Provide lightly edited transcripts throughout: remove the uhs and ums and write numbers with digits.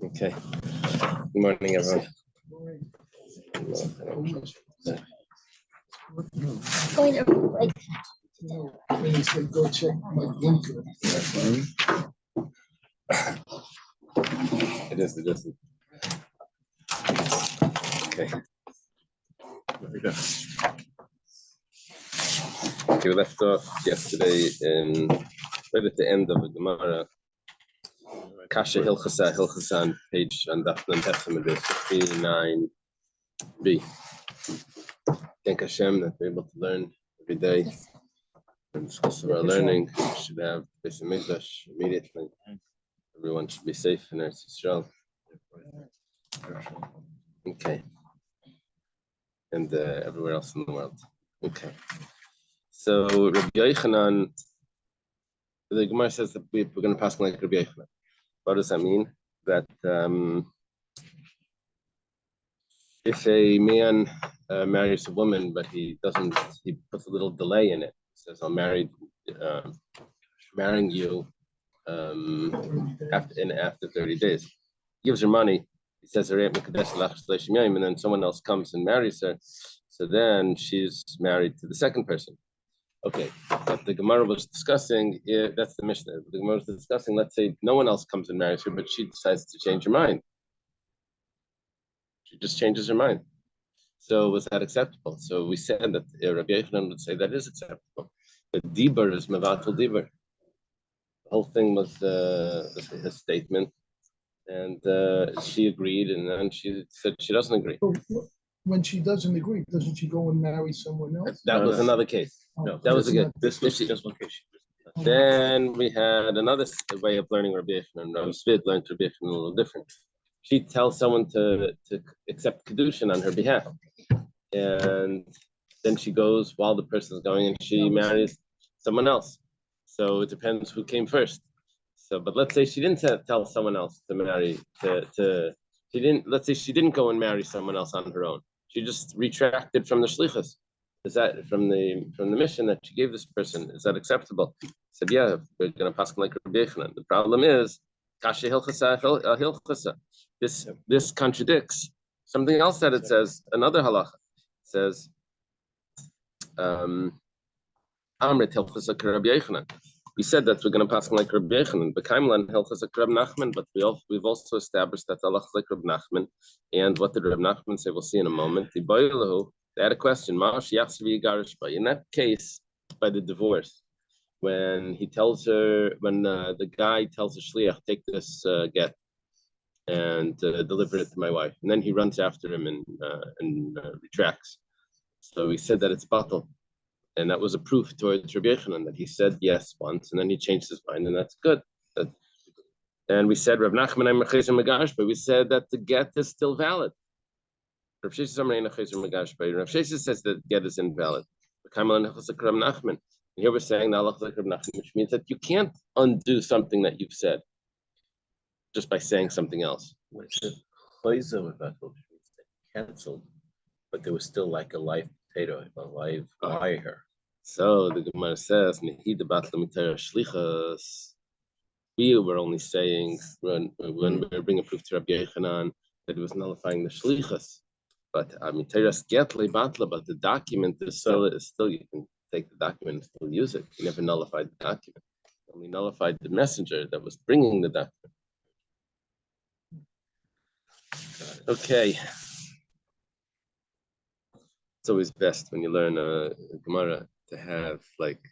Okay. Good morning, everyone. Go check my blinker. It is. Okay. Okay, we left off yesterday right at the end of the Gemara. Kasha Hilchasa page on Daf Yomi 59b. Thank Hashem that we're able to learn every day. And discuss our learning. We should have Beis Hamikdash immediately. Everyone should be safe in Eretz Yisrael. Okay. And everywhere else in the world. Okay. So Rabbi Yochanan, the Gemara says that we're going to pass like Rabbi Yochanan. What does that mean? That if a man marries a woman, but he puts a little delay in it. He says, "I'm marrying you after 30 days." He gives her money. He says, and then someone else comes and marries her. So then she's married to the second person. Okay, but the Gemara was discussing, that's the Mishnah. The Gemara was discussing, let's say no one else comes and marries her, but she decides to change her mind. She just changes her mind. So was that acceptable? So we said that Rabbi Yochanan would say that is acceptable. The Diber is Mevatel Diber. The whole thing was his statement. And she agreed, and then she said she doesn't agree. When she doesn't agree, doesn't she go and marry someone else? That was another case. No, that was a good. This was just one case. Then we had another way of learning Rabbi Yochanan. Rabbi Svid learned Rabbi Yochanan a little different. She tells someone to accept Kiddushin on her behalf. And then she goes while the person is going and she marries someone else. So it depends who came first. So, but let's say she didn't tell someone else to marry, let's say she didn't go and marry someone else on her own. She just retracted from the shlichus. Is that from the mission that she gave this person? Is that acceptable? I said, yeah, we're going to pass like Rabbi Yochanan. The problem is, kasha hilchasa. This contradicts something else that it says. Another halacha says, amrit hilchasa Rabbi Yochanan. We said that we're going to pass like Rabbi Yochanan, but we've also established that Allah like Rabbi Nachman. And what did Rabbi Nachman say? We'll see in a moment. They had a question. In that case, by the divorce, when he tells her, when the guy tells the shliach, take this get and deliver it to my wife, and then he runs after him and retracts. So we said that it's batal. And that was a proof towards Rabbi Yochanan that he said yes once, and then he changed his mind, and that's good. And we said Rav Nachman I'm mechazer megash, but we said that the get is still valid. Rav Sheshes says that get is invalid. And here we're saying the halacha like Rav Nachman, which means that you can't undo something that you've said just by saying something else. Which is canceled, but there was still like a live potato, a live wire. So the Gemara says, we were only saying when we were bringing proof to Rabbi Yochanan that it was nullifying the shlichus. But but the document is still you can take the document and still use it. You never nullified the document. You only nullified the messenger that was bringing the document. Okay. It's always best when you learn a Gemara to have like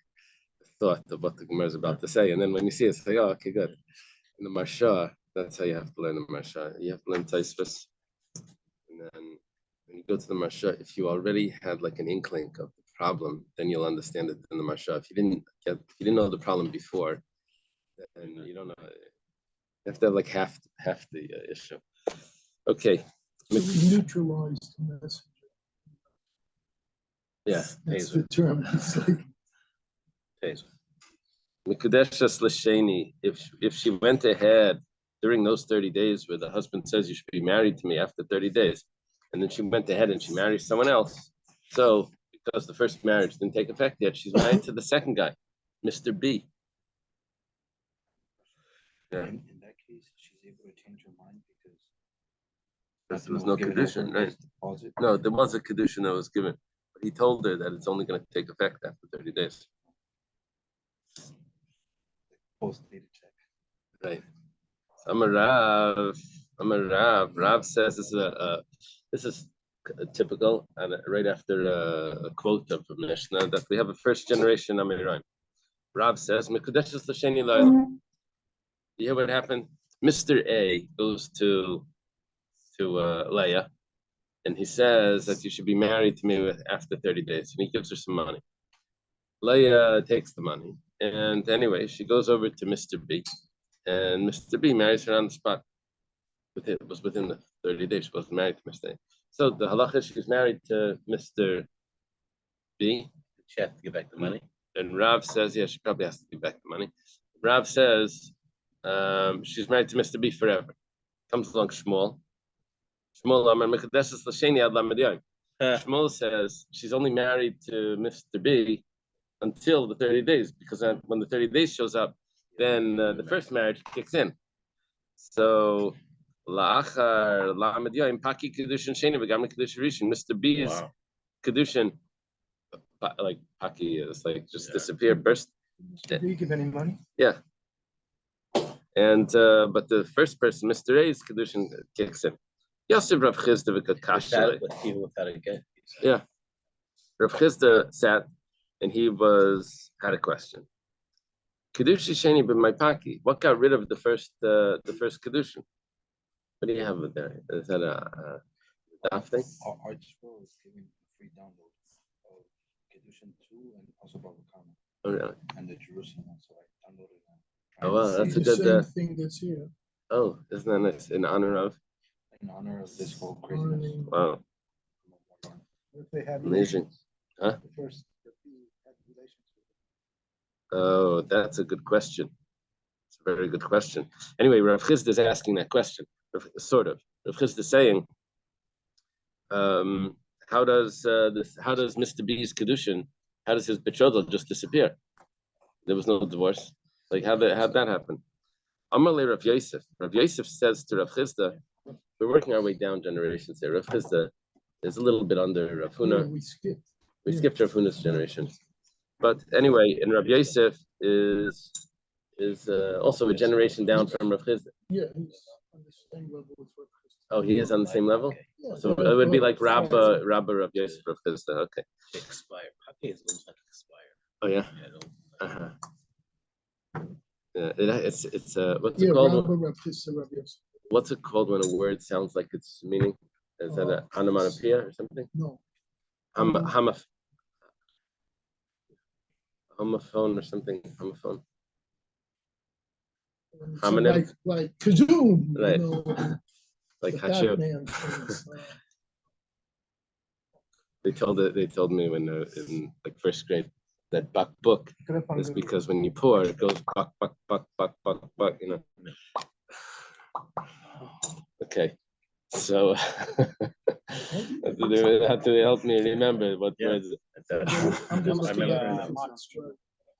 a thought of what the Gemara is about to say, and then when you see it, say, "Oh, okay, good." In the Marsha, that's how you have to learn the Marsha. You have to learn Taisvus, and then when you go to the Marsha, if you already had like an inkling of the problem, then you'll understand it in the Marsha. If you didn't know the problem before, then you don't know. You have to have like half the issue. Okay. So we neutralized the message. Yeah, That's the term. It's like Mikudeshas Lasheni, if she went ahead during those 30 days where the husband says you should be married to me after 30 days, and then she went ahead and she married someone else. So because the first marriage didn't take effect yet, she's married to the second guy, Mr. B. Yeah. In that she's able to change her mind because There was no Kiddushin, right? Deposit. No, there was a Kiddushin that was given. But he told her that it's only going to take effect after 30 days. Post-dated check. Right. I'm a Rav. Rav says this is typical, and right after a quote of Mishnah that we have a first generation Amiran. Rav says, "Mekudeshes l'sheni layla." You hear what happened? Mr. A goes to Leah, and he says that you should be married to me after 30 days, and he gives her some money. Leah takes the money, and anyway, she goes over to Mr. B, and Mr. B marries her on the spot. It was within the 30 days. She wasn't married to Mr. A. So the halacha, she's married to Mr. B. She has to give back the money. And Rav says, yeah, she probably has to give back the money. Rav says she's married to Mr. B forever. Comes along Shmuel. Shmuel says she's only married to Mr. B until the 30 days, because when the 30 days shows up, then the first marriage kicks in. So Mr. B is Kiddushin, like Paki is like just disappear, burst. Did you give any money? Yeah. And but the first person, Mr. A's Kiddushin kicks in. Yosef Rav Chisda v'kakasha. Without a get. Yeah. Rav Chisda sat and he had a question. Kiddushi Sheni b'maypaki. What got rid of the first Kiddushin? What do you have there? Is that a Daf thing? Our Shmuel is giving a free download of Kiddushin 2 and also Baba Kama. Oh, really? And the Jerusalem one, so I downloaded that. Oh, wow, that's a The good. same thing that's here. Oh, isn't that nice? In honor of? In honor of this whole craziness. Wow, If they had amazing. Huh? the first, if he had relations with Oh, that's a good question. It's a very good question. Anyway, Rav Chisda is asking that question, sort of. Rav Chisda is saying, how does Mr. B's Kiddushin, how does his betrothal just disappear? There was no divorce. Like, how'd that happen? Amalei Rav Yosef. Rav Yosef says to Rav Chisda, we're working our way down generations here. Rav Chisda is a little bit under Rav Huna. We skipped Rav Huna's generation. But anyway, and Rav Yosef is also a generation down from Rav Chisda. Yeah, he's on the same level as Rav Chisda. Oh, he is on the same level? Yeah, So it would be like Rabba Rav Yosef Rav Chisda. Okay. Expire. Papi is almost like expire. Oh, yeah? Yeah, It's what's it called? Rav Chisda, Rav Yosef. What's it called when a word sounds like it's meaning? Is that an onomatopoeia or something? No. Homophone or something. Homophone. Homonym. Like kazoom. Right. You know, Like the Hashem. Batman things, They told me when in like first grade that buck book is because when you pour it goes buck, you know. Okay. So how do they help me remember what words? I'm just I remember.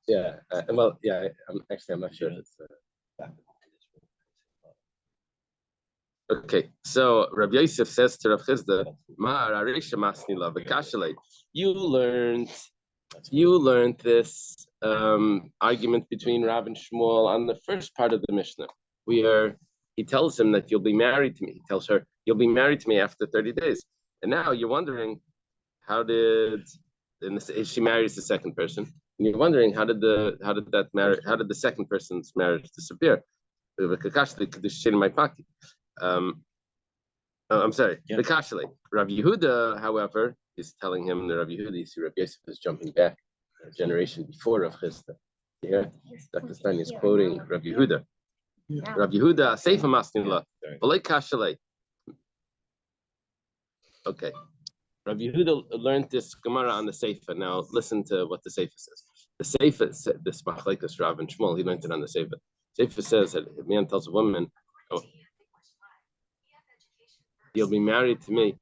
Yeah. Well, yeah. I'm not sure if it's. Okay, so Rabbi Yosef says to Rav Chisda, you learned this argument between Rav and Shmuel on the first part of the Mishnah. He tells him that you'll be married to me. He tells her you'll be married to me after 30 days. And now you're wondering she marries the second person. And you're wondering how did the second person's marriage disappear? I'm sorry, the Kashlei. Rav Yehuda, however, is telling him that Rav Yehuda, you see, Rav Yosef is jumping back a generation before Rav Chisda. Here, Dr. Stein is quoting Rav Yehuda. Rav Yehuda, Seifa Masnila, Balei Kashlei. Okay. Rav Yehuda learned this Gemara on the Seifa. Now listen to what the Seifa says. The Seifa said this Machlekes Rav and Shmuel, he learned it on the Seifa. Seifa says that if a man tells a woman, oh, you'll be married to me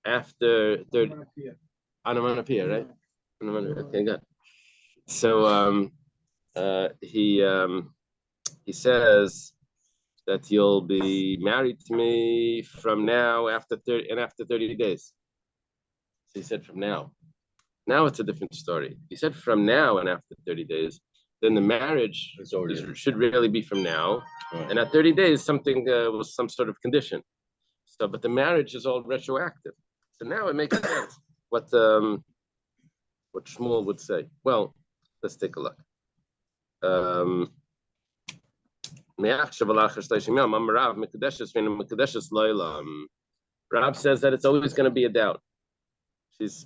after 30. Onomatopoeia, right? Okay, good. So he says that you'll be married to me from now after 30 days. So he said from now. Now it's a different story. He said from now and after 30 days, then the marriage should really be from now. Right. And at 30 days, something was some sort of condition. So, but the marriage is all retroactive. So now it makes sense what Shmuel would say. Well, let's take a look. Rav says that it's always going to be a doubt. She's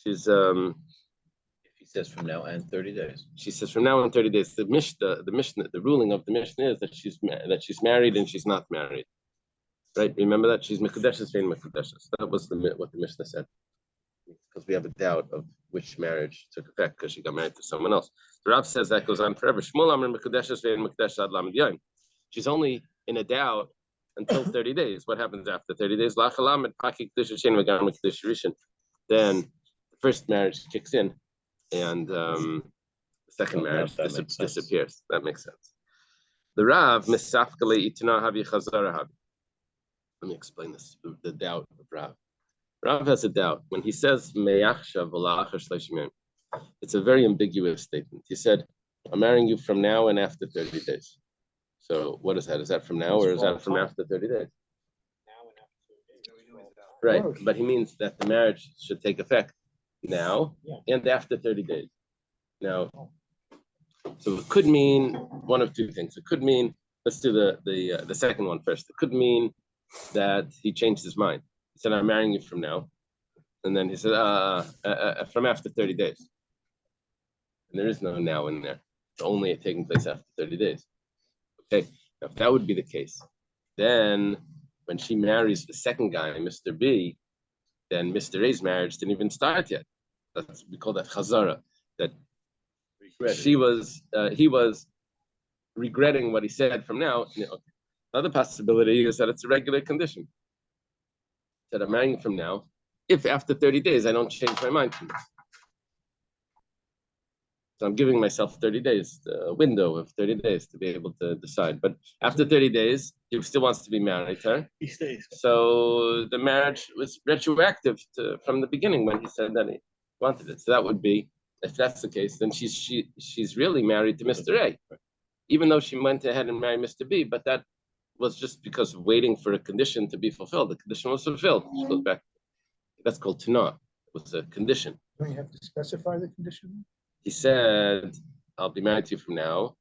If he says from now and 30 days. She says from now and 30 days. The Mishnah, the ruling of the Mishnah is that she's married and she's not married. Right? Remember that she's mekudeshes vein mekudeshes. That was what the Mishnah said. Because we have a doubt of which marriage took effect because she got married to someone else. The Rav says that goes on forever. Shmuel Amar mekudeshes vein mekudeshes ad lamed yom. She's only in a doubt until 30 days. What happens after 30 days? Then the first marriage kicks in, and the second marriage disappears. That makes sense. The Rav misafkale itna havi chazara havi. Let me explain this. The doubt of Rav. Rav has a doubt when he says meyachshav v'la'achar shleishim yom. It's a very ambiguous statement. He said, "I'm marrying you from now and after 30 days." So what is that? Is that from now or is that from after 30 days? Right, but he means that the marriage should take effect now and after 30 days. Now, so it could mean one of two things. It could mean, let's do the second one first. It could mean that he changed his mind. He said, "I'm marrying you from now," and then he said, "From after 30 days." And there is no now in there. It's only taking place after 30 days. Okay, now if that would be the case, then when she marries the second guy, Mr. B, then Mr. A's marriage didn't even start yet. We call that chazara. That he was regretting what he said from now. Another possibility is that it's a regular condition. That I'm marrying from now. If after 30 days I don't change my mind too much. So I'm giving myself 30 days, a window of 30 days to be able to decide. But after 30 days, he still wants to be married to her. He stays. So the marriage was retroactive from the beginning when he said that he wanted it. So that would be, if that's the case, then she's really married to Mr. A. Even though she went ahead and married Mr. B, but that was just because of waiting for a condition to be fulfilled. The condition was fulfilled. She goes back. That's called tana. It was a condition. Don't you have to specify the condition? He said, "I'll be married to you from now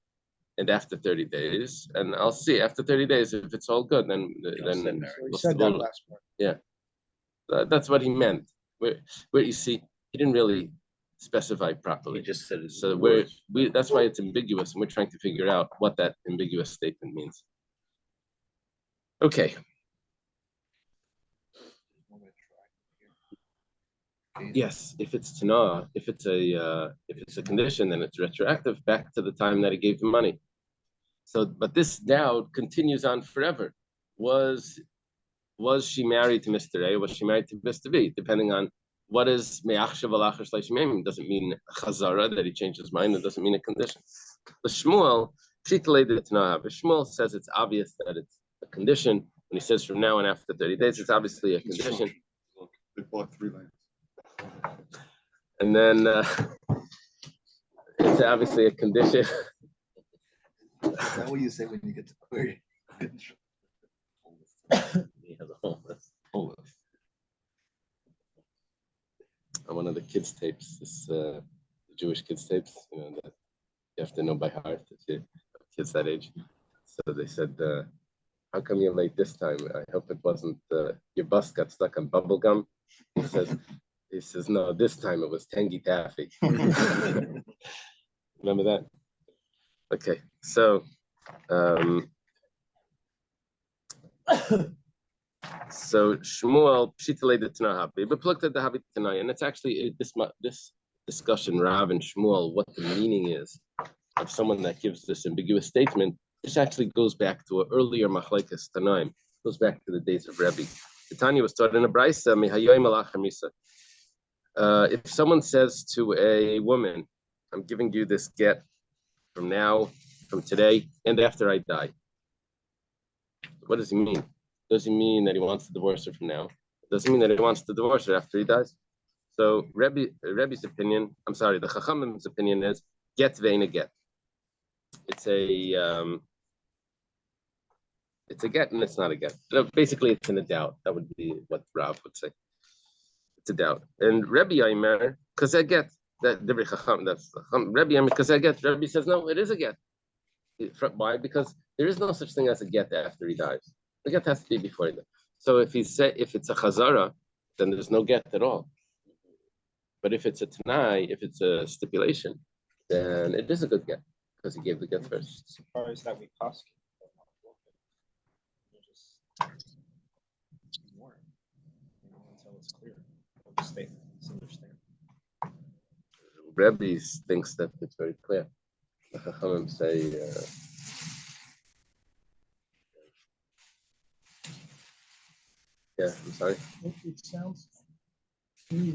and after 30 days, and I'll see after 30 days if it's all good. Then So he said that last part. Yeah, that's what he meant. Where you see, he didn't really specify properly. He just said it. So that's why it's ambiguous, and we're trying to figure out what that ambiguous statement means. Okay. Yes, if it's tana, if it's a condition, then it's retroactive back to the time that he gave the money. So, but this doubt continues on forever. Was she married to Mr. A? Was she married to Mr. B? Depending on what is me'achshav alachar shleishim yomim. Doesn't mean chazara that he changed his mind. It doesn't mean a condition. The Shmuel Shmuel says it's obvious that it's a condition. When he says from now and after 30 days, it's obviously a condition. They bought 3 lines. And then it's obviously a condition. Is that what you say when you get to query? On one of the kids' tapes, the Jewish kids' tapes, that you have to know by heart if you're kids that age. So they said, "How come you're late this time? I hope it wasn't your bus got stuck on bubble gum." He says, "No, this time it was Tangy Taffy." Remember that? Okay, so Shmuel Pshitale Tanahabi, but looked at the Habit Tanai, and it's actually this discussion, Rav and Shmuel, what the meaning is of someone that gives this ambiguous statement. This actually goes back to an earlier Machlekes Tanaim, goes back to the days of Rebbe. The Tanya was taught in a Brisa, Mihayoim Alach Hamisa. If someone says to a woman, "I'm giving you this get from now, from today, and after I die," What does he mean? Does he mean that he wants to divorce her from now? Does he mean that he wants to divorce her after he dies? So Rebbe's opinion, I'm sorry, the Chachamim's opinion is get ve'ena get. It's a get and it's not a get. So basically, it's in a doubt. That would be what Rav would say. It's a doubt. And Rebbe Aimer, because I get that the Chacham, that's Rebbe Aimer, because I get. Rebbe says no, it is a get. Why? Because there is no such thing as a get after he dies. The get has to be before he dies. So if it's a chazara, then there's no get at all. But if it's a tanai, if it's a stipulation, then it is a good get because he gave the get first. Surprised that we pass. Just ignore it, until it's clear. It's understand. Rebbe thinks that it's very clear. The Chachamim say. Yeah, I'm sorry. It sounds to me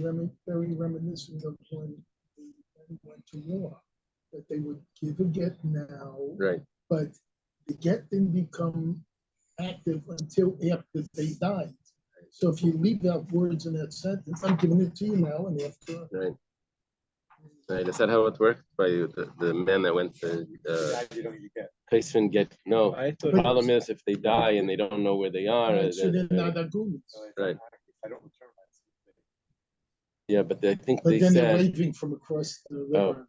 very reminiscent of when they went to war, that they would give a get now, Right. but the get didn't become active until after they died. So if you leave out words in that sentence, I'm giving it to you now, and after. Right. Right. Is that how it worked? By the man that went to Kaisvin get no. I The thought problem is if they die and they don't know where they are. So they're not agreements. Right. I don't return Yeah, but I think But they then they're said. waving from across the river.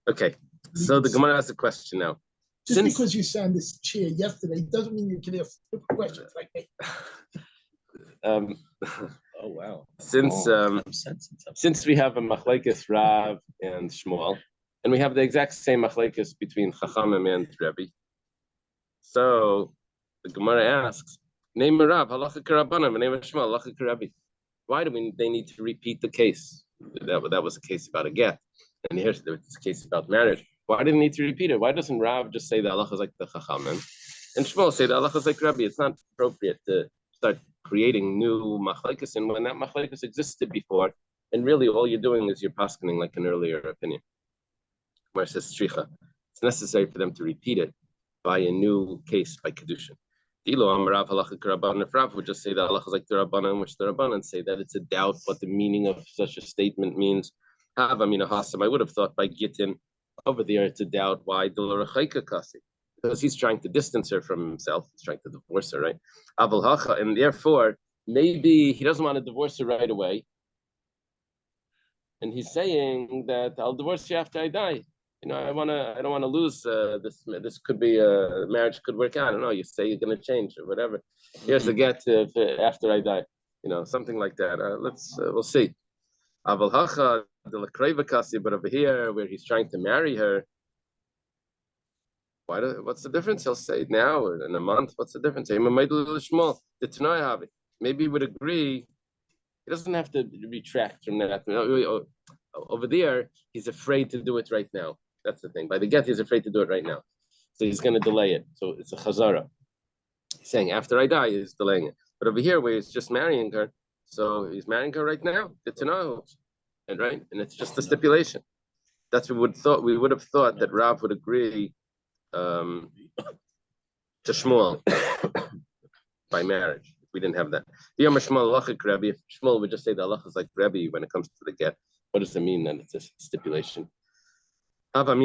Okay. So the Gemara has a question now. Just Since- because you sat in this chair yesterday doesn't mean you can ask questions like me. Oh wow. Since we have a machlekes Rav and Shmuel, and we have the exact same machlekes between Chachamim and Rebbe, so the Gemara asks, "Name Rav halacha k'Rabbanan, name Shmuel halacha k'Rebbe." Why do they need to repeat the case? That was a case about a get, and here's the case about marriage. Why do they need to repeat it? Why doesn't Rav just say the halacha is like the Chachamim, and Shmuel say the halacha is like Rebbe? It's not appropriate to start creating new machlekes, and when that machlekes existed before, and really all you're doing is you're paskening like an earlier opinion. Where it says stricha, it's necessary for them to repeat it by a new case by Kiddushin. If Rav would just say that halacha is like the Rabbanan, which the Rabbanan say that it's a doubt what the meaning of such a statement means. I would have thought by Gittin over there it's a doubt why because he's trying to distance her from himself, he's trying to divorce her, right? And therefore, maybe he doesn't want to divorce her right away. And he's saying that I'll divorce you after I die. I don't want to lose this. This could be a marriage could work out. I don't know. You say you're going to change or whatever. Here's a get after I die. Something like that. We'll see. But over here, where he's trying to marry her, what's the difference? He'll say now or in a month. What's the difference? Maybe he would agree. He doesn't have to retract from that. Over there, he's afraid to do it right now. That's the thing. By the get, he's afraid to do it right now. So he's going to delay it. So it's a chazara. He's saying, after I die, he's delaying it. But over here, where he's just marrying her, so he's marrying her right now. Good to know. And it's just a stipulation. That's what we would have thought that Rav would agree to Shmuel by marriage. We didn't have that. If Shmuel would just say the halacha is like Rebbe when it comes to the get, what does it mean that it's a stipulation? Over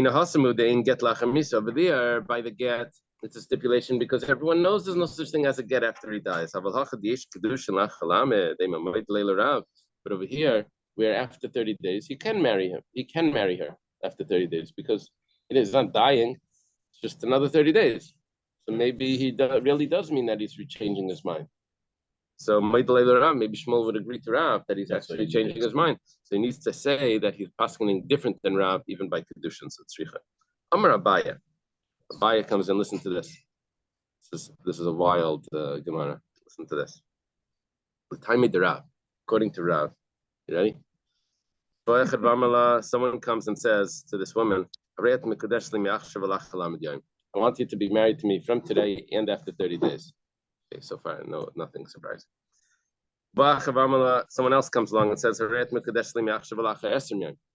there, by the get, it's a stipulation because everyone knows there's no such thing as a get after he dies. But over here, where after 30 days, he can marry him. He can marry her after 30 days because it's not dying. It's just another 30 days. So maybe he really does mean that he's changing his mind. So maybe Shmuel would agree to Rav that he's actually changing his mind. So he needs to say that he's paskening different than Rav, even by Kiddushin. So tzricha. Amar Abaya. Abaya comes and listen to this. This is a wild Gemara. Listen to this. The time of the Rav, according to Rav. You ready? Someone comes and says to this woman, I want you to be married to me from today and after 30 days. Okay, so far, nothing surprising. Someone else comes along and says, I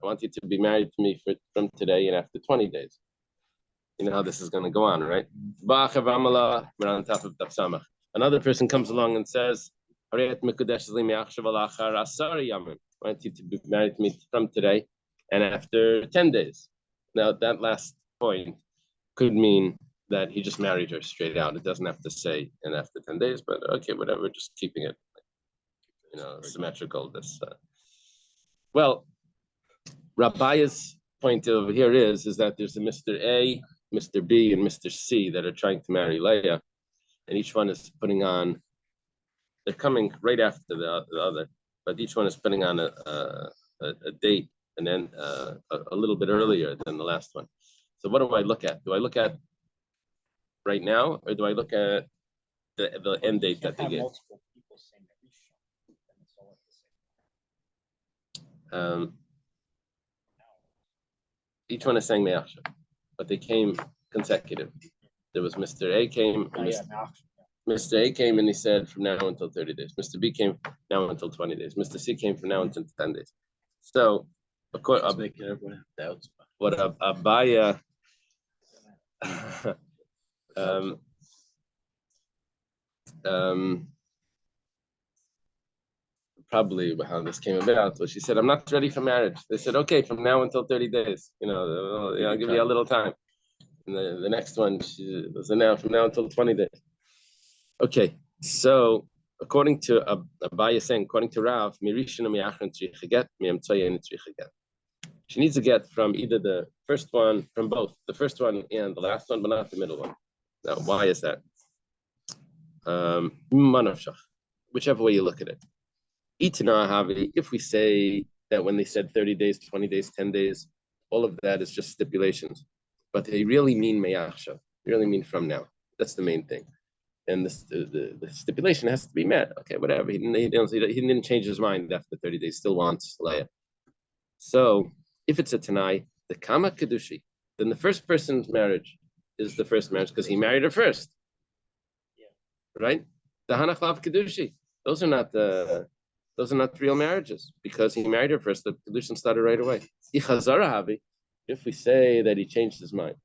want you to be married to me from today and after 20 days. You know how this is going to go on, right? Ba'achav amala, we're on top of Daf Samach. Another person comes along and says, "Harayat mikudesh li me'achshav alachar asar yamim." I want you to be married to me from today and after 10 days. Now, that last point could mean that he just married her straight out. It doesn't have to say and after 10 days, but okay, whatever, just keeping it, symmetrical. Well, Rabbi's point over here is that there's a Mr. A, Mr. B, and Mr. C that are trying to marry Leah, and each one is putting on, they're coming right after the other, but each one is putting on a date and then a little bit earlier than the last one. So what do I look at? Do I look at right now, or do I look at the end date that they gave? Multiple people saying that it's all at the same. Each one is saying Me'achshav, but they came consecutive. There was Mr. A came, and Mr. A came and he said from now until 30 days. Mr. B came now until 20 days. Mr. C came from now until 10 days. So, of course, making everyone have doubts. what Abaya probably how this came about was she said, "I'm not ready for marriage." They said, "Okay, from now until 30 days. I'll give you a little time." And the next one, she was from now until 20 days. Okay, so according to Abaya saying, according to Rav, she needs to get from either the first one, from both the first one and the last one, but not the middle one. Now, why is that? Whichever way you look at it. If we say that when they said 30 days, 20 days, 10 days, all of that is just stipulations, but they really mean me'achshav, really mean from now. That's the main thing. And the stipulation has to be met. Okay, whatever. He didn't change his mind after 30 days, still wants Leah. So if it's a Tanai, the Kama Kedushi, then the first person's marriage is the first marriage because he married her first. Yeah. Right? The Hanachlav Kedushi. Those are not real marriages because he married her first. The Kiddushin started right away. If we say that he changed his mind,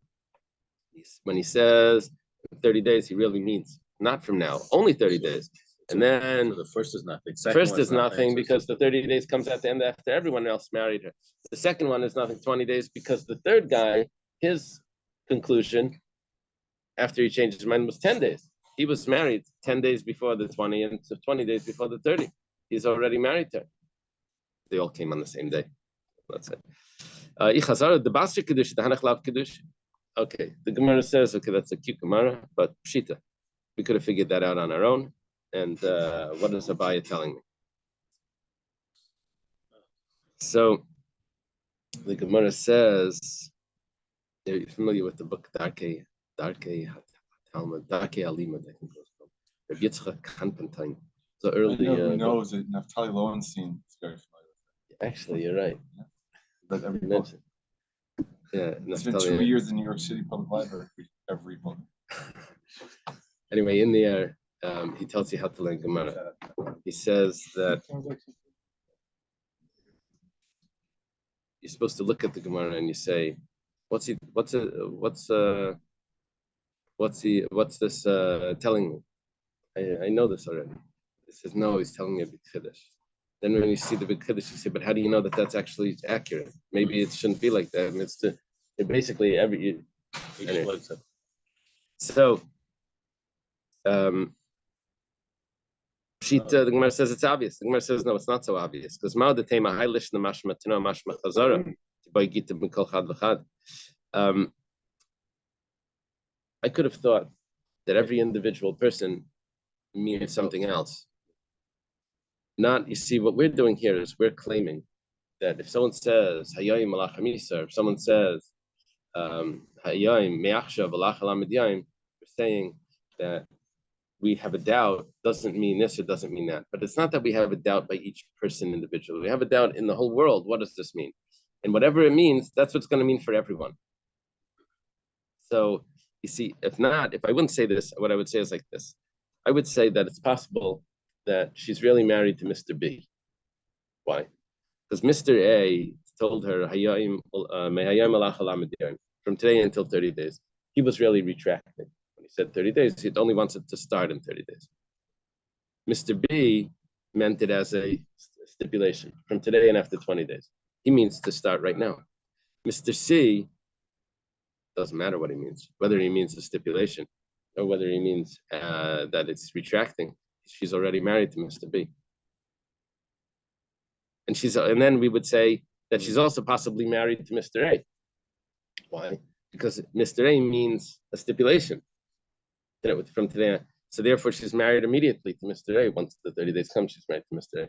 when he says 30 days, he really means not from now, only 30 days. And then the first is nothing. First is nothing because the 30 days comes at the end after everyone else married her. The second one is nothing, 20 days, because the third guy, his conclusion after he changed his mind was 10 days. He was married 10 days before the 20 and 20 days before the 30. He's already married to her. They all came on the same day. That's it. Okay, the Gemara says, okay, that's a cute Gemara, but Pshita. We could have figured that out on our own. And what is Abaya telling me? So the Gemara says, are you familiar with the book Darkei Talmud, Darkei Alimud, I think it was called. Rabbi Yitzchak Kanpentine. So early. I know who knows it. Naftali Lowenstein is very familiar with it. Actually, you're right. Yeah. But every book. Mentioned. Yeah, it's been 2 years in New York City Public Library. Every book. Anyway, in there, he tells you how to learn Gemara. He says that you're supposed to look at the Gemara and you say, "What's this telling me? I know this already." He says, "No, he's telling me a big Kiddush." Then when you see the big Kiddush, you say, "But how do you know that that's actually accurate? Maybe it shouldn't be like that." And it basically anyway. So. The Gemara says it's obvious. The Gemara says no, it's not so obvious because I could have thought that every individual person means something else. You see, what we're doing here is we're claiming that if someone says Hayayim Malach HaMisar, if someone says Hayayim Me'achshav Alach Alamid Yayim, we're saying that we have a doubt doesn't mean this or doesn't mean that. But it's not that we have a doubt by each person individually. We have a doubt in the whole world. What does this mean? And whatever it means, that's what's going to mean for everyone. So you see, if I wouldn't say this, what I would say is like this. I would say that it's possible that she's really married to Mr. B. Why? Because Mr. A told her from today until 30 days. he was really retracting. When he said 30 days, he only wants it to start in 30 days. Mr. B meant it as a stipulation from today and after 20 days. He means to start right now. Mr. C, doesn't matter what he means, whether he means a stipulation or whether he means that it's retracting. She's already married to Mr. B. And then we would say that she's also possibly married to Mr. A. Why? Because Mr. A means a stipulation from today. So therefore, she's married immediately to Mr. A. Once the 30 days come, she's married to Mr.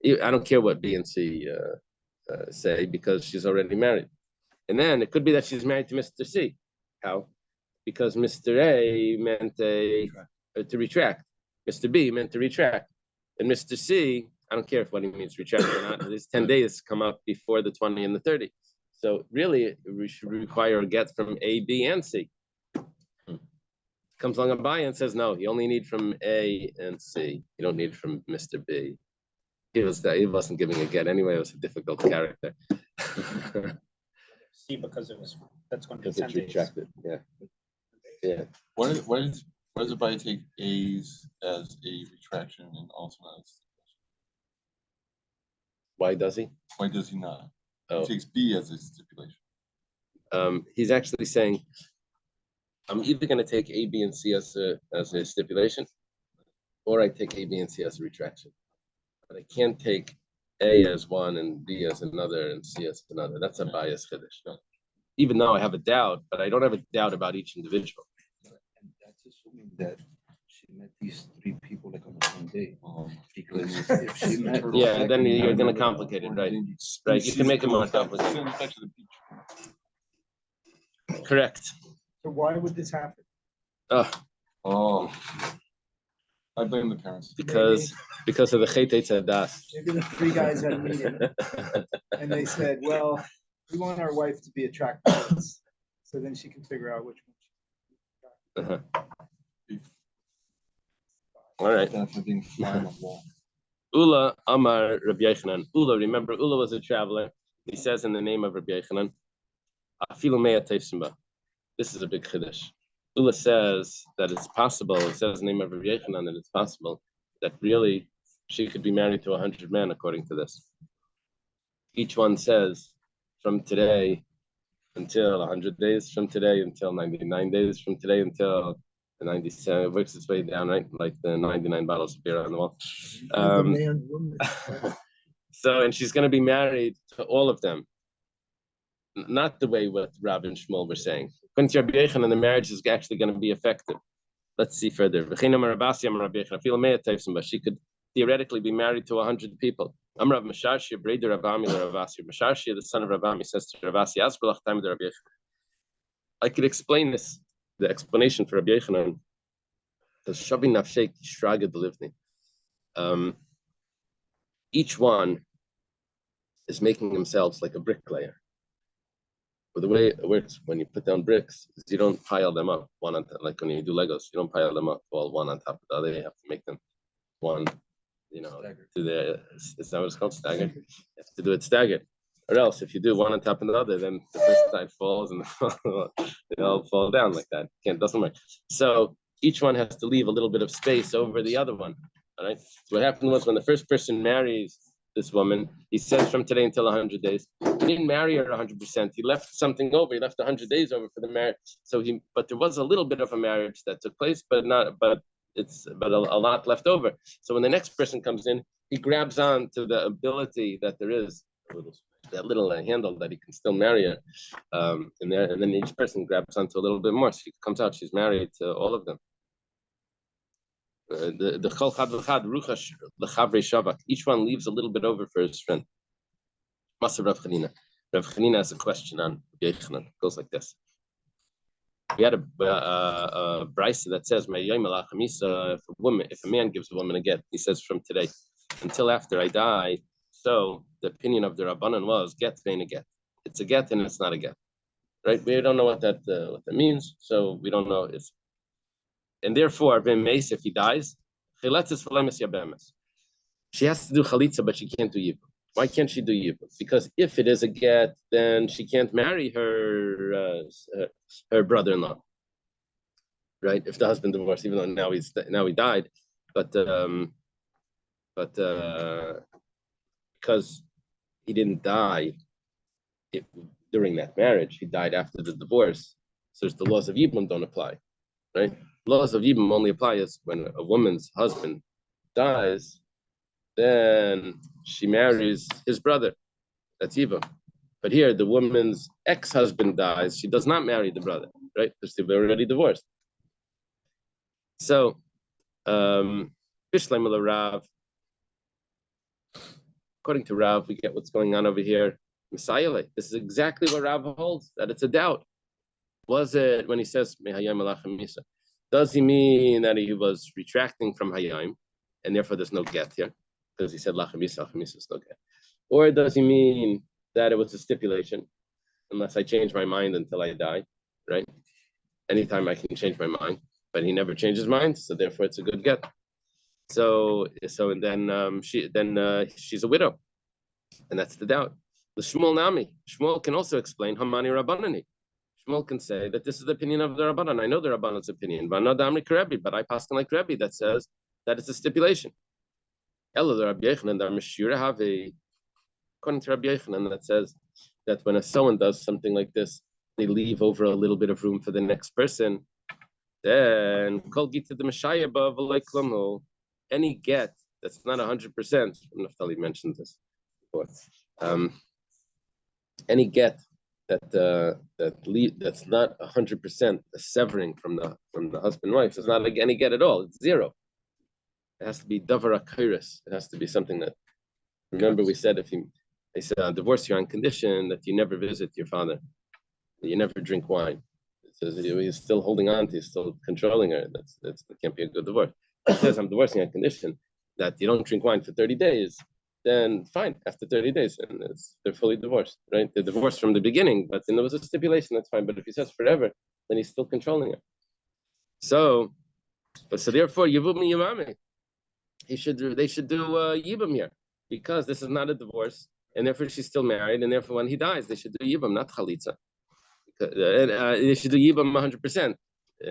A. I don't care what B and C say, because she's already married. And then it could be that she's married to Mr. C. How? Because Mr. A meant to retract. Mr. B meant to retract. And Mr. C, I don't care if what he means retract or not, his 10 days come up before the 20 and the 30. So really, we should require a get from A, B, and C. Comes along a buyer and says, no, you only need from A and C. You don't need from Mr. B. He wasn't giving a get anyway. It was a difficult character. C, because that's going to be Because 10 it's days. retracted. Yeah. Why does the buyer take A's as a retraction and also not as Why does he? why does he not? Oh. He takes B as a stipulation. He's actually saying, I'm either going to take A, B, and C as a stipulation, or I take A, B, and C as a retraction. But I can't take A as one and B as another and C as another. That's a bias chiddush. No. Even though I have a doubt, but I don't have a doubt about each individual. And that's assuming that she met these three people like on the same day. Because if she met, Yeah, then you're going to complicate it, right? Right. You can make it more complicated. Correct. So why would this happen? Oh, I blame the parents. Because of the Chet Tzadas. Maybe the three guys had a meeting and they said, well, we want our wife to be attractive to us, so then she can figure out which one. All right. For being fly on the wall. Ula Amar Rabbi Yochanan. Ula, remember, Ula was a traveler. He says in the name of Rabbi Yochanan, Afilu mea teifsimba. This is a big chiddush. Ula says that it's possible, it says in the name of Rabbi Yochanan that it's possible that really she could be married to 100 men according to this. Each one says from today until 100 days, from today until 99 days, from today until the 97, it works its way down, right? Like the 99 bottles of beer on the wall. Man, woman. So, and she's going to be married to all of them. Not the way what Rav and Shmuel were saying. According to Rabbi Yochanan, the marriage is actually going to be effective. Let's see further. She could theoretically be married to 100 people. Amrav Masharshi, Breder Rabami, Ravasi. Masharshi, the son of Rabami, says to Ravasi, I could explain this, the explanation for Rabbi Yochanan. Each one is making themselves like a bricklayer. But the way it works when you put down bricks is you don't pile them up one on top, like when you do Legos, you don't pile them up all one on top of the other. You have to make them one, to the, is that what it's called? Staggered? You have to do it staggered. Or else if you do one on top of the other, then the first side falls and they all fall down like that. Doesn't work. So each one has to leave a little bit of space over the other one. All right. So what happened was when the first person marries this woman, he says from today until 100 days. He didn't marry her 100%. He left something over. He left 100 days over for the marriage. But there was a little bit of a marriage that took place, but a lot left over. So when the next person comes in, he grabs on to the ability that there is, that little handle that he can still marry her. And then each person grabs onto a little bit more. So she comes out, she's married to all of them. The Chol Chad V'Chad Ruchash L'Chavrei Shavak. Each one leaves a little bit over for his friend. Maser Rav Chanina. Rav Chanina has a question on Yochanan. It goes like this. We had a brisa that says, if a man gives a woman a get, he says from today until after I die. So the opinion of the Rabbanan was get vein a get. It's a get and it's not a get. Right? We don't know what that means, so we don't know if. And therefore, if he dies, she has to do chalitza, but she can't do yibum. Why can't she do yibum? Because if it is a get, then she can't marry her brother-in-law. right? If the husband divorced, even though now he died, but because he didn't die during that marriage, he died after the divorce. So the laws of Yibum don't apply, right? Laws of Yibum only apply is when a woman's husband dies, then she marries his brother. That's Yibum. But here, the woman's ex-husband dies. She does not marry the brother, right? Because they've already divorced. So, Bishleim Rav. According to Rav, we get what's going on over here. Messiah, this is exactly what Rav holds, that it's a doubt. Was it when he says Mehayim Alachem Misa? Does he mean that he was retracting from Hayim, and therefore there's no get here? Because he said Lachem Misa is no get. Or does he mean that it was a stipulation, unless I change my mind until I die, right? Anytime I can change my mind, but he never changed his mind, so therefore it's a good get. So and then she's a widow, and that's the doubt. The Shmuel Nami, Shmuel can also explain Hamani Rabbanani. Shmuel can say that this is the opinion of the Rabbanan. I know the Rabbanan's opinion, but not Amri Karebi, but I pass like Rebbe that says that it's a stipulation. According to Rabbi Yochanan, that says that when someone does something like this, they leave over a little bit of room for the next person. Then Kol Gita the Meshayah any get that's not 100%. Naftali mentioned this before. Any get that's not 100% a severing from the husband and wife. It's not like any get at all. It's zero. It has to be davar akairis. It has to be something that. Remember, we said they said divorce you on condition that you never visit your father, that you never drink wine. It says he's still holding on to, he's still controlling her. That can't be a good divorce. It says I'm divorcing on condition that you don't drink wine for 30 days. Then fine, after 30 days, and they're fully divorced, right? They're divorced from the beginning, but then there was a stipulation, that's fine. But if he says forever, then he's still controlling her. So therefore, Yivum Yimame, they should do Yibum here, because this is not a divorce, and therefore she's still married, and therefore when he dies, they should do Yibum, not Chalitza. They should do Yibum 100%,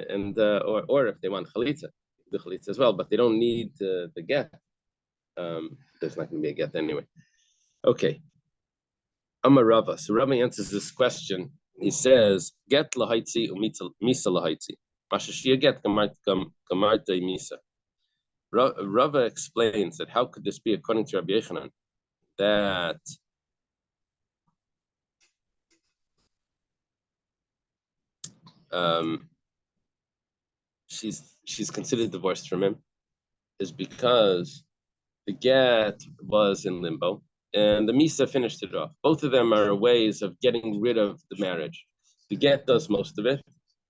and or if they want Chalitza, do Chalitza as well, but they don't need the get. There's not going to be a get anyway. Okay. Amar Rava. So Rava answers this question. He says, "Get lahaitzi misa lahaitzi. Mashashia get gamarta misa." Rava explains that how could this be according to Rabbi Yochanan that she's considered divorced from him is because the get was in limbo, and the Misa finished it off. Both of them are ways of getting rid of the marriage. The get does most of it,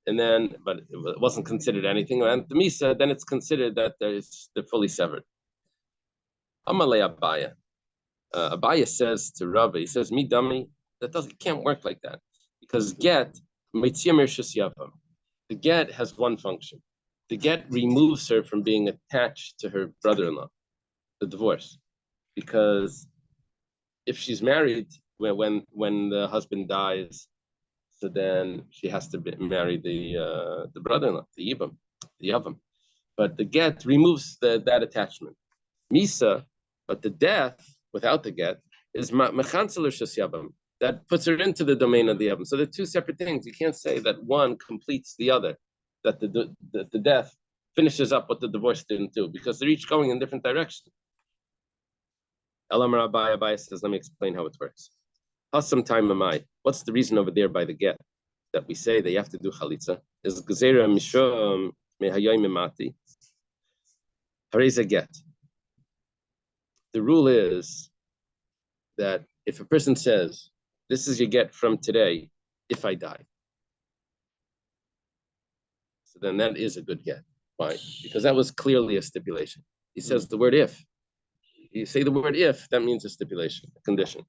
but it wasn't considered anything. And the Misa, then it's considered that they're fully severed. Amalei Abaya. Abaya says to Rabbi, he says, "Me dummy, it can't work like that, because get the get has one function. The get removes her from being attached to her brother-in-law, the divorce, because if she's married when the husband dies, so then she has to marry the brother-in-law, the Yavam. But the get removes that attachment. Misa, but the death without the get is mechanceler shasyavam. That puts her into the domain of the Yavam. So they're two separate things. You can't say that one completes the other, that the death finishes up what the divorce didn't do, because they're each going in different directions. Elamar Abaya says, let me explain how it works. Hasam time amai. What's the reason over there by the get that we say that you have to do chalitza? Is gezerah mishum mehayim mimati. Hareza get. The rule is that if a person says, this is your get from today, if I die, so then that is a good get. Why? Because that was clearly a stipulation. He says the word if. You say the word if, that means a stipulation, a condition.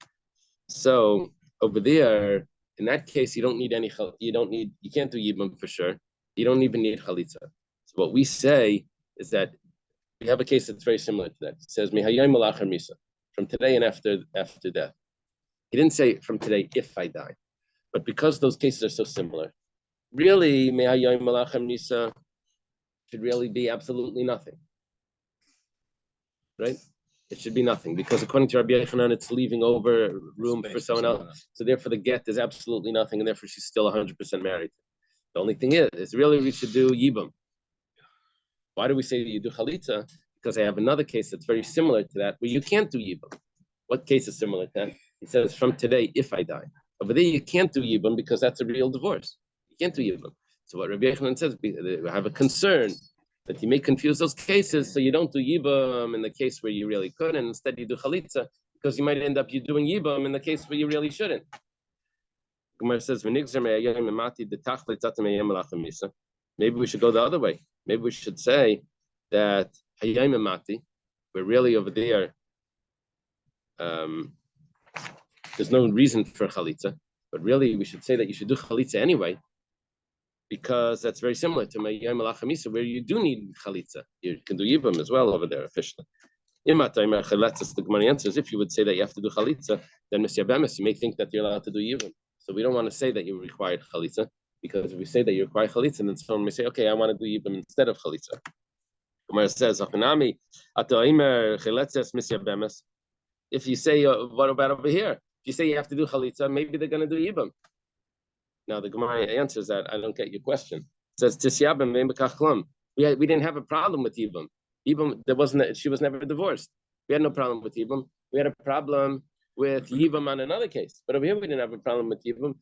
So over there, in that case, you can't do yibum for sure. You don't even need chalitza. So what we say is that we have a case that's very similar to that. It says mihayim malachar misa, from today and after death. He didn't say from today if I die, but because those cases are so similar, really mihayim malachar misa should really be absolutely nothing. Right? It should be nothing because according to Rabbi Yochanan, it's leaving over room for someone else. So therefore, the get is absolutely nothing, and therefore she's still 100% married. The only thing is really we should do yibum. Why do we say that you do chalitza? Because I have another case that's very similar to that where you can't do yibum. What case is similar to that? He says from today, if I die. Over there, you can't do yibum because that's a real divorce. You can't do yibum. So what Rabbi Yochanan says, we have a concern that you may confuse those cases, so you don't do yibum in the case where you really could, and instead you do chalitza because you might end up you doing yibum in the case where you really shouldn't. Gemara says, maybe we should go the other way. Maybe we should say that we're really over there. There's no reason for chalitza, but really we should say that you should do chalitza anyway, because that's very similar to Yom Hamisa, where you do need chalitza. You can do yibum as well over there officially. The Gemara answers, if you would say that you have to do chalitza, then you may think that you're allowed to do yibum. So we don't want to say that you required chalitza, because if we say that you require chalitza, then someone may say, okay, I want to do yibum instead of chalitza. Gemara says, if you say, what about over here? If you say you have to do chalitza, maybe they're going to do yibum. Now the Gemara answers that. I don't get your question. It says tisyabim ve'im. We didn't have a problem with yibum. Yibum, she was never divorced. We had no problem with yibum. We had a problem with yibum on another case. But over here we didn't have a problem with yibum.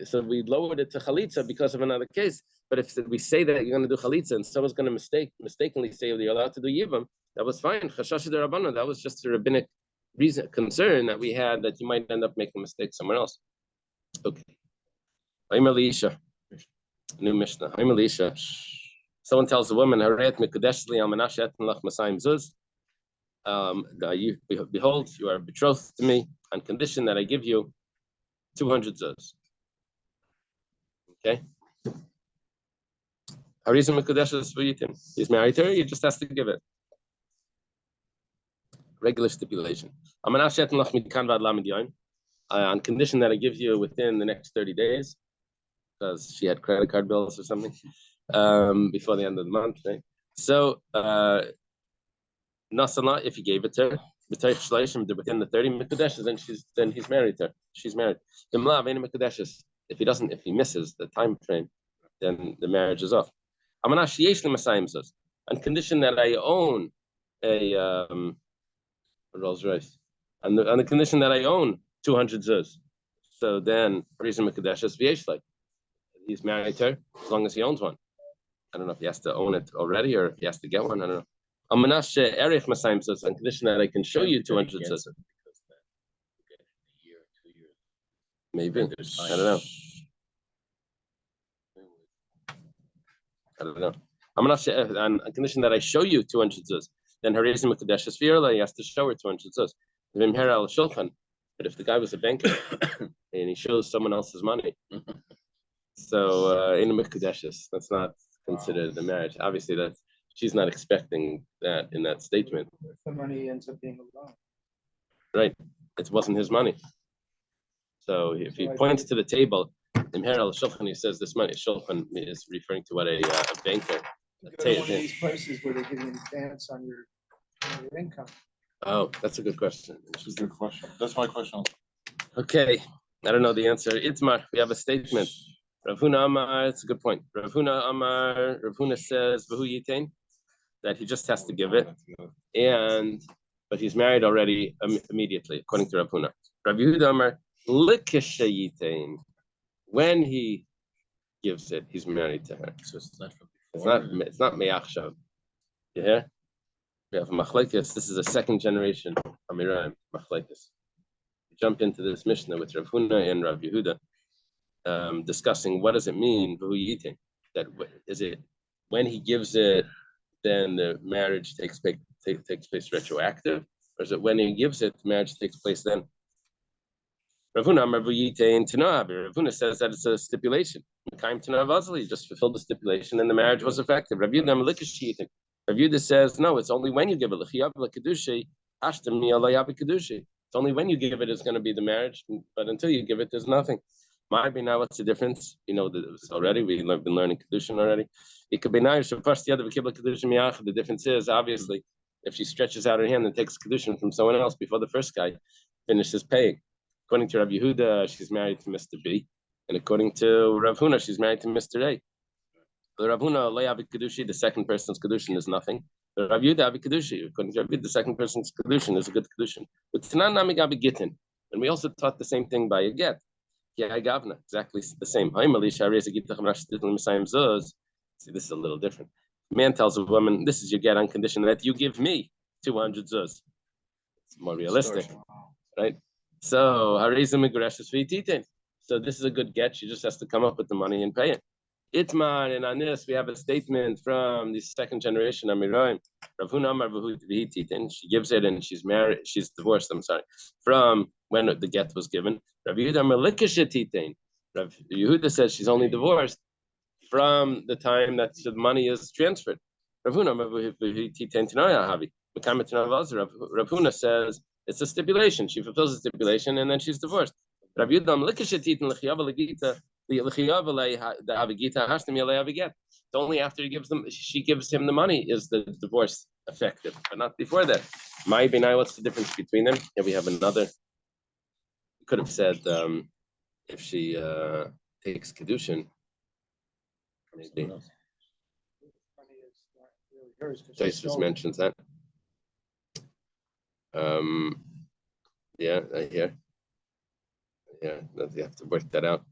So we lowered it to chalitza because of another case. But if we say that you're going to do chalitza and someone's going to mistakenly say you're allowed to do yibum, that was fine. Chashash d'Rabbanan, that was just a rabbinic concern that we had that you might end up making a mistake somewhere else. Okay. I'm Elisha. New Mishnah. I'm Elisha. Someone tells the woman, behold, you are betrothed to me on condition that I give you 200 zuz. Okay? He's married to her, he just has to give it. Regular stipulation. On condition that I give you within the next 30 days, because she had credit card bills or something, before the end of the month, right? So, Nasana, if you gave it to her, within the 30 mikudeshes, then he's married to her. She's married. If he misses the time frame, then the marriage is off. On condition that I own a Rolls Royce, on the condition that I own 200 zuz, so then he's married to her as long as he owns one. I don't know if he has to own it already or if he has to get one. I don't know. On condition that I can show you 200 zuz. Maybe. I don't know. On condition that I show you 200 zuz, then Harizim Mekudeshes V'Yirla, he has to show her 200 zuz. But if the guy was a banker and he shows someone else's money, so in Mekudeshes, that's not considered a marriage. Obviously, she's not expecting that in that statement. The money ends up being a loan. Right. It wasn't his money. So if he points to the table, in Herald Shulchan, he says this money. Shulchan is referring to what a banker. You go to one of these places where they give you an advance on your income. Oh, that's a good question. That's a good question. That's my question. Okay, I don't know the answer. Itmar, we have a statement. Rav Huna Amar, it's a good point. Rav Huna Amar, Rav Huna says, V'hu yitain, that he just has to give it, but he's married already immediately, according to Rav Huna. Rav Yehuda Amar, likesha yitain, when he gives it, he's married to her. So it's not from before. It's not me'achshav. You hear? We have machlekes. This is a second generation Amiraim machlekes. We jump into this Mishnah with Rav Huna and Rav Yehuda, discussing what does it mean v'hu yitin. That is it when he gives it, then the marriage takes place retroactive, or is it when he gives it, the marriage takes place then? Rav Huna says that it's a stipulation. He just fulfilled the stipulation and the marriage was effective. Rav Yehuda says, no, it's only when you give it. It's only when you give it is going to be the marriage, but until you give it, there's nothing. Might be now. What's the difference? You know this already. We've been learning Kiddushin already. It could be now. First, the other Kiddushin miyachad. The difference is obviously if she stretches out her hand and takes Kiddushin from someone else before the first guy finishes paying. According to Rav Yehuda, she's married to Mr. B, and according to Rav Huna, she's married to Mr. A. The Rav Huna le'avi Kiddushi, the second person's Kiddushin is nothing. The Rav Yehuda avi Kiddushi, according to Rav Yehuda, the second person's Kiddushin is a good Kiddushin. But Tanan nami gabi gittin, and we also taught the same thing by a get. Yeah, gavna, exactly the same. See, this is a little different. Man tells a woman, "This is your get on condition that you give me 200 zuz." It's more realistic, right? So, so this is a good get. She just has to come up with the money and pay it. Itman, and on this we have a statement from the second generation Amiroim. Rav Huna Amar v'hu titin. She gives it and she's married. She's divorced. I'm sorry. From when the get was given. Rav Yehuda Melikashe titin. Rav Yehuda says she's only divorced from the time that the money is transferred. Rav Huna Amar v'hu titin tinoya havi. Rav Huna says it's a stipulation. She fulfills the stipulation and then she's divorced. Rav Yehuda Melikashe titin l'chiyava l'gita. It's only after she gives him the money is the divorce effective, but not before that. My binai, what's the difference between them? Here we have another. We could have said if she takes Kiddushin, maybe. Tosfos mentions that. Yeah, right here. Yeah, you have to work that out.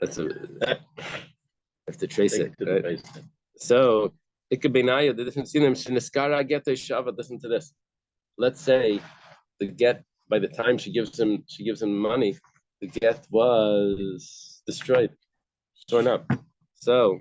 That's have to trace it. Right? So it could be naya. The difference in them. Sheniskara get shava. Listen to this. Let's say the get by the time she gives him money, the get was destroyed, torn up. So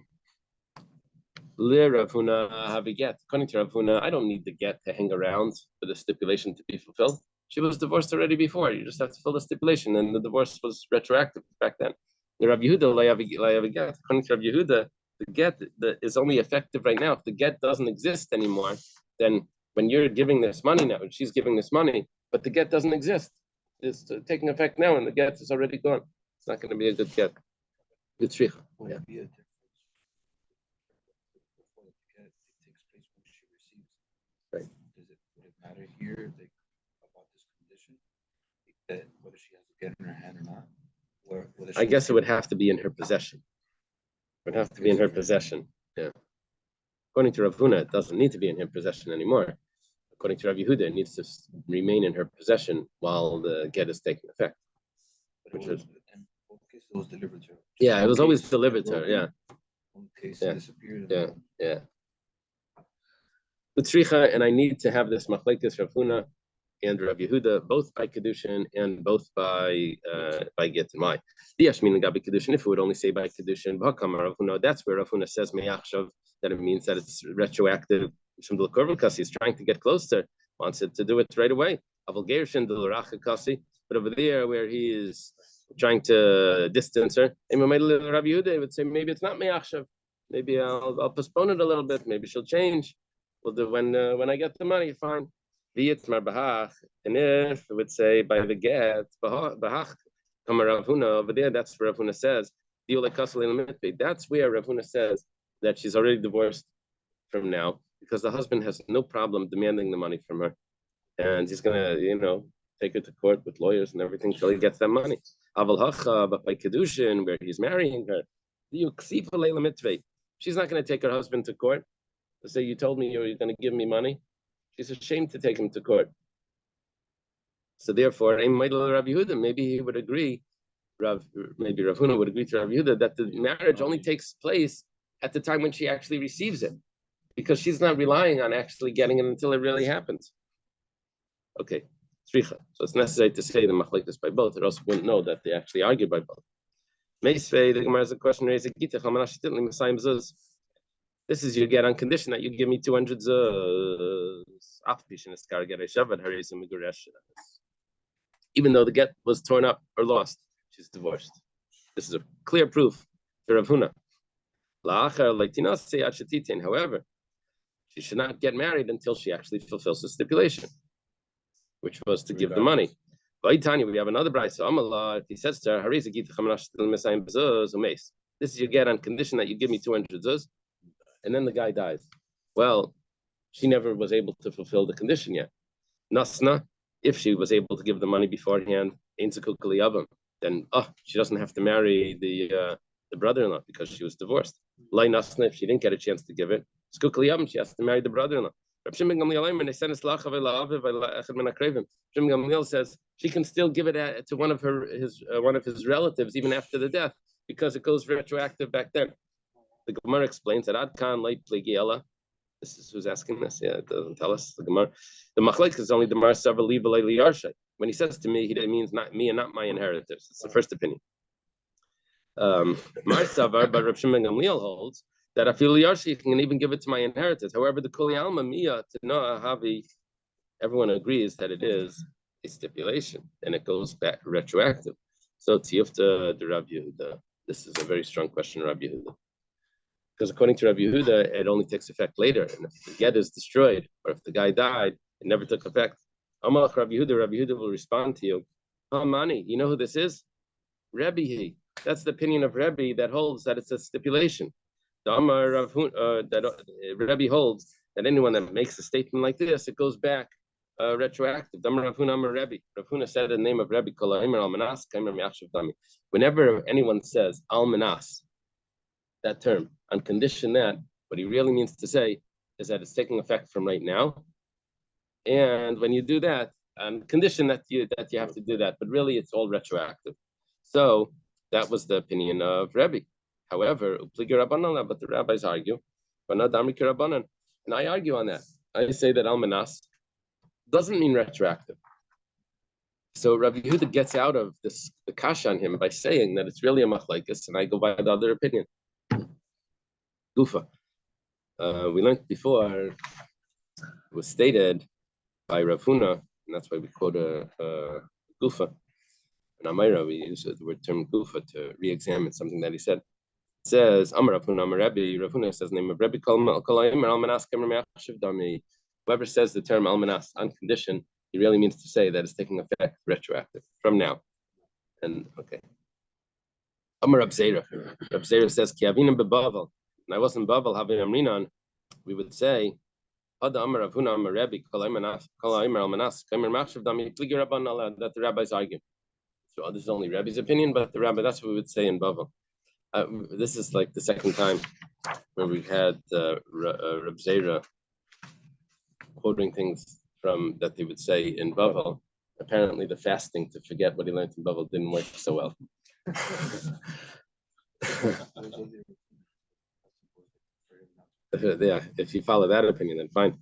Rav Huna have a get. According to Rav Huna, I don't need the get to hang around for the stipulation to be fulfilled. She was divorced already before. You just have to fill the stipulation, and the divorce was retroactive back then. The Rav Yehuda layav get. According to Rav Yehuda, the get is only effective right now. If the get doesn't exist anymore, then when you're giving this money now, and she's giving this money, but the get doesn't exist, it's taking effect now, and the get is already gone. It's not going to be a good get. Good shricha. Yeah. Right. Would it matter here? That whether she has a get in her hand or not, or whether I guess it would have to be in her possession. It would have to be in her possession. Yeah. According to Rav Huna, it doesn't need to be in her possession anymore. According to Rav Yehuda, it needs to remain in her possession while the get is taking effect. Which is, in both cases, it was delivered to her. Yeah, it was always delivered to her. Yeah. One case Yeah. disappeared. Yeah. Utzricha, and I need to have this machlekes Rav Huna and Rav Yehuda, both by Kiddushin and both by get. Why? The Yashmin Gabi Kiddushin, if we would only say by Kiddushin, Rav Huna, that's where Rav Huna says Meyachshav, that it means that it's retroactive. Because he's trying to get closer, wants it to do it right away. But over there, where he is trying to distance her, Rav Yehuda would say maybe it's not Meyachshav. Maybe I'll postpone it a little bit. Maybe she'll change. Well, when I get the money, fine. And if it would say by the get, bahach, come Rav Huna over there, that's where Rav Huna says, that's where Rav Huna says that she's already divorced from now, because the husband has no problem demanding the money from her. And he's gonna, take her to court with lawyers and everything till he gets that money. But by Kiddushin, where he's marrying her, she's not gonna take her husband to court to say, you told me you were gonna give me money. She's ashamed to take him to court. So therefore, maybe he would agree, maybe Rav Huna would agree to Rav Yehuda that the marriage only takes place at the time when she actually receives it, because she's not relying on actually getting it until it really happens. Okay, so it's necessary to say the machlekes by both, or else we wouldn't know that they actually argue by both. Meisvei, the Gemara has a question raised. This is your get on condition that you give me 200 zuz. Even though the get was torn up or lost, she's divorced. This is a clear proof for Rav Huna. However, she should not get married until she actually fulfills the stipulation, which was to give the money. Tanya, we have another bride. So Amala, if he says to her, this is your get on condition that you give me 200 zuz, and then the guy dies. Well, she never was able to fulfill the condition yet. Nasna, if she was able to give the money beforehand, then she doesn't have to marry the brother-in-law because she was divorced. Lai Nasna, if she didn't get a chance to give it, she has to marry the brother-in-law. Shimon Gamliel says she can still give it to one of his relatives even after the death because it goes retroactive back then. The Gemara explains that Adkan Leit Plegiela. This is who's asking this. Yeah, it doesn't tell us. The Gemara. The Machlek is only the Mar Savar Li B'Lei Yarshay. When he says to me, he means not me and not my inheritors. It's the first opinion. Mar Savar, but Rav Shimon Gamliel holds that I feel Yarshay can even give it to my inheritors. However, the Kuli Alma Mia to Noah Havi, everyone agrees that it is a stipulation and it goes back retroactive. So Tiyufta the Rav Yehuda. This is a very strong question, Rav Yehuda. Because according to Rav Yehuda, it only takes effect later. And if the get is destroyed, or if the guy died, it never took effect. Amalach Rav Yehuda will respond to you. Mani, you know who this is? Rebbe. That's the opinion of Rebbe that holds that it's a stipulation. The Amar that Rebbe holds that anyone that makes a statement like this, it goes back retroactive. Amar Rav Rebbe. Rav Huna said in the name of Rebbe, whenever anyone says Almanas, that term, on condition that what he really means to say is that it's taking effect from right now. And when you do that, on condition that you have to do that, but really it's all retroactive. So that was the opinion of Rebbe. However, but the rabbis argue, and I argue on that. I say that Almanas doesn't mean retroactive. So Rabbi Yehuda gets out of the kasha on him by saying that it's really a machlekes, and I go by the other opinion. Gufa. We learned before, it was stated by Rav Huna, and that's why we quote Gufa. In Amira, we use the word term Gufa to re-examine something that he said. It says, Amar Rav Huna, Amar Rebbe, Rav Huna says the name of Rebbe, whoever says the term Almanas on condition, he really means to say that it's taking effect retroactive from now. And okay. Amar Rab Zera. Rab Zera says, Ki avinam bebavel. And I was in Bavel having Amrinan, we would say, that the rabbis argue. So this is only Rebbe's opinion, but the rabbi, that's what we would say in Bavel. This is like the second time where we've had Rab Zera quoting things from that they would say in Bavel. Apparently the fasting to forget what he learned in Bavel didn't work so well. Yeah, if you follow that opinion, then fine.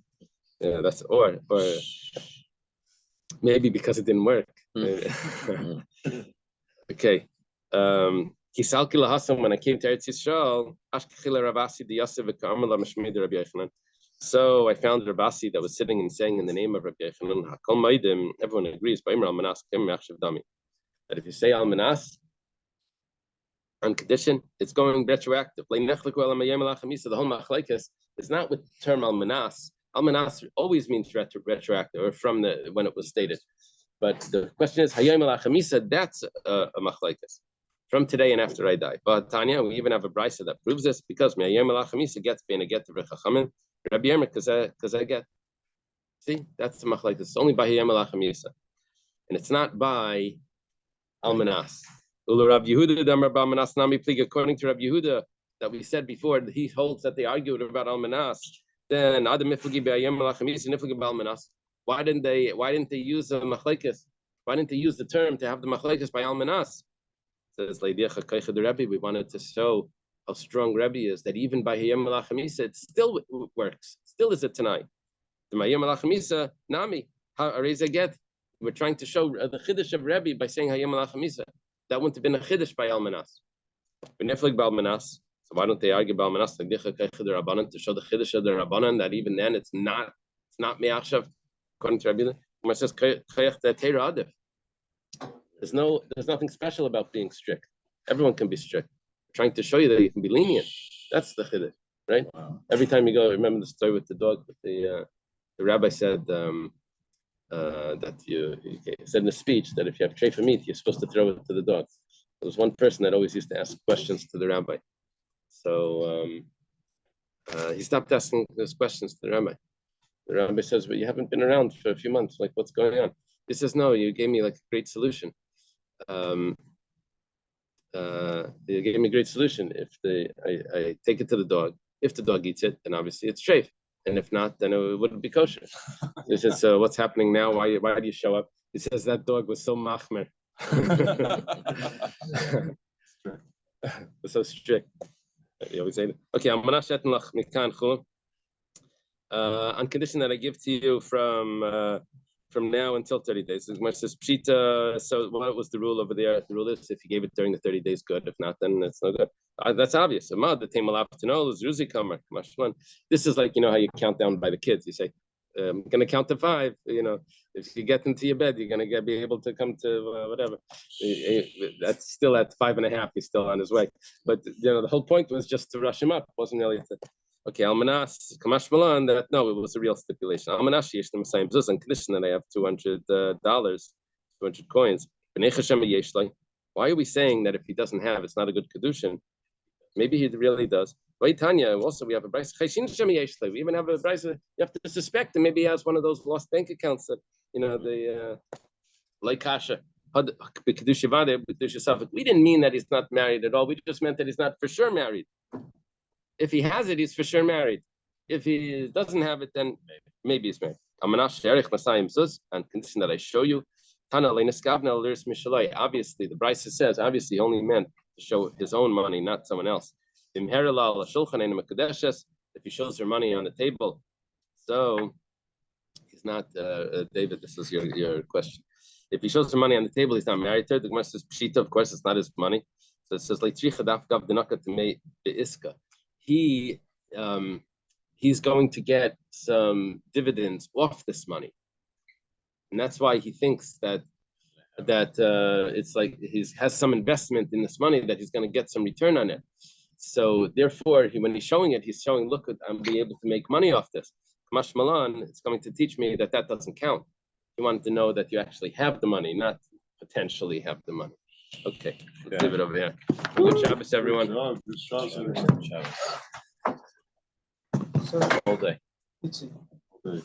Yeah, that's or maybe because it didn't work. Okay. When I came to Eretz Yisrael, so I found Rabasi that was sitting and saying in the name of Rabbi Yochanan. Everyone agrees that if you say Almanas on condition, it's going retroactive. The whole machlekes is not with the term Almanas. Almanas always means retroactive, or from when it was stated. But the question is, Hayom Alachamisa, that's a machlekes from today and after I die. But Tanya, we even have a brisa that proves this because Hayom Alachamisa gets being a get to Rechachamim, Rabbi Yermer, because I get. See, that's the machlekes. It's only by Hayom Alachamisa, and it's not by Almanas. According to Rabbi Yehuda, that we said before, he holds that they argued about Almanas. Then why didn't they use the machlekes? Why didn't they use the term to have the machlekes by Almanas? Says Rebbe, we wanted to show how strong Rebbe is, that even by Hayom Alachamisa, it still works. Still is it tonight. The Hayom Alachamisa, Nami, how Areza get? We're trying to show the chiddush of Rebbe by saying Hayom Alachamisa. That wouldn't have been a chiddush by Almanas. Beneflik Balmanas. So why don't they argue Balmanas like the Rabbanan to show the chiddush of the Rabbanan that even then it's not me'achshav according to Rabbi Yehuda? It says there's nothing special about being strict. Everyone can be strict. We're trying to show you that you can be lenient. That's the chiddush, right? Wow. Every time you go, remember the story with the dog. With the rabbi said that you said in the speech that if you have treifa meat, you're supposed to throw it to the dogs. There was one person that always used to ask questions to the rabbi. So he stopped asking those questions to the rabbi. The rabbi says, "But you haven't been around for a few months. Like, what's going on?" He says, "No, you gave me like a great solution. You gave me a great solution. If I take it to the dog, if the dog eats it, then obviously it's treif. And if not, then it wouldn't be kosher." He said, "So what's happening now? Why do you show up?" He says, "That dog was so machmer." So strict. You always say that. Okay, I'm gonna on condition that I give to you from now until 30 days. As much as pshita. So what was the rule over there? The rule is if you gave it during the 30 days, good. If not, then it's no good. That's obvious. The table to know is Ruzi Kamar. This is like, how you count down by the kids. You say, I'm going to count to 5. If you get into your bed, you're going to be able to come to whatever. That's still at 5.5. He's still on his way. But, the whole point was just to rush him up. It wasn't really okay, Almanas, Kamash Malan, that no, it was a real stipulation. Almanas, Yeshlim Sayim Zuz, and condition that I have $200, 200 coins. Why are we saying that if he doesn't have, it's not a good Kiddushin? Maybe he really does. Wait, Tanya, also we have a Bryce. We even have a Bryce. You have to suspect that maybe he has one of those lost bank accounts that, the like Kasha. We didn't mean that he's not married at all. We just meant that he's not for sure married. If he has it, he's for sure married. If he doesn't have it, then maybe he's married. And condition that I show you. Obviously, the Bryce says, obviously, he only meant to show his own money, not someone else. If he shows her money on the table, so he's not, David, this is your question. If he shows her money on the table, he's not married to her. The Gemara says, Pshita, of course, it's not his money. So it says, he's going to get some dividends off this money, and that's why he thinks that it's like he has some investment in this money that he's going to get some return on it. So therefore, when he's showing it, he's showing, look, I'm being able to make money off this. Kamash Malan, it's going to teach me that doesn't count. You wanted to know that you actually have the money, not potentially have the money. Okay, let's leave it over here. Good Shabbos, everyone. Good job. So All day. it's Good.